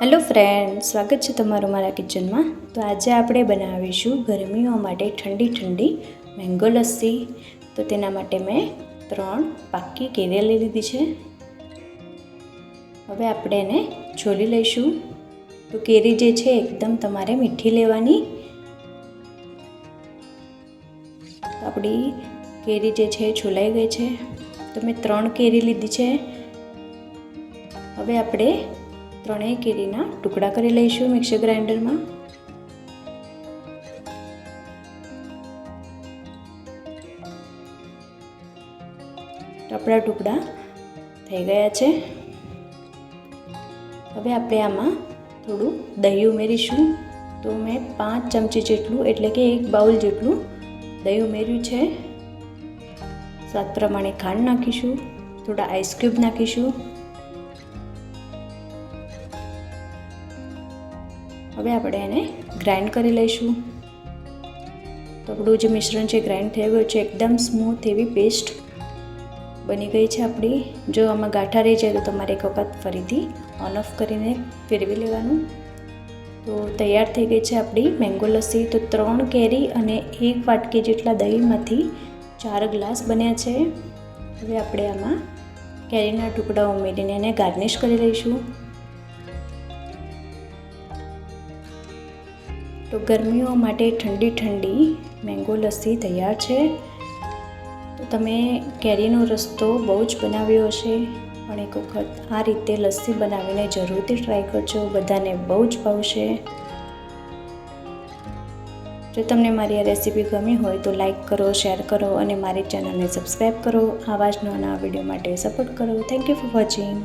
Hello friend, સ્વાગત છે તમારું મારા કિચનમાં। તો આજે આપણે બનાવીશું ગરમીઓ માટે ઠંડી ઠંડી મેંગો લસ્સી। તો તેના માટે મેં 3 પાકી કેરી લઈ લીધી છે। હવે આપણે એને છોલી લઈશું। તો કેરી જે છે એકદમ તમારે મીઠી લેવાની। તો આપણી કેરી જે છે છોલાઈ ગઈ છે। તો મેં 3 કેરી લીધી છે। હવે આપણે 3 કેરીના ટુકડા કરી લઈશું મિક્સર ગ્રાઇન્ડરમાં। તો આપણા ટુકડા થઈ ગયા છે। હવે આપણે આમાં થોડું દહીં ઉમેરીશું। તો મેં 5 ચમચી જેટલું એટલે કે 1 બાઉલ જેટલું દહીં ઉમેર્યું છે। સ્વાદ પ્રમાણે ખાંડ નાખીશું। થોડા આઈસ ક્યુબ નાખીશું। હવે આપણે એને ગ્રાઇન્ડ કરી લઈશું। તો આપણું જે મિશ્રણ છે ગ્રાઇન્ડ થઈ ગયું છે, એકદમ સ્મૂથ એવી પેસ્ટ બની ગઈ છે આપણી। જો આમાં ગાંઠા રહી જાય તો તમારે એક વખત ફરીથી ઓન ઓફ કરીને ફેરવી લેવાનું। તો તૈયાર થઈ ગઈ છે આપણી મેંગો લસ્સી। તો 3 કેરી અને 1 વાટકી જેટલા દહીંમાંથી 4 ગ્લાસ બન્યા છે। હવે આપણે આમાં કેરીના ટુકડા ઉમેરીને એને ગાર્નિશ કરી લઈશું। તો ગરમીઓ માટે ઠંડી ઠંડી મેંગો લસ્સી તૈયાર છે। તો તમે કેરીનો રસ તો બહુ જ બનાવ્યો હશે, પણ એક વખત આ રીતે લસ્સી બનાવીને જરૂરથી ટ્રાય કરજો, બધાને બહુ જ ભાવશે। જો તમને મારી આ રેસીપી ગમી હોય તો લાઈક કરો, શેર કરો અને મારી ચેનલને સબસ્ક્રાઈબ કરો। આવા જ નવા વિડીયો માટે સપોર્ટ કરો। Thank you for watching.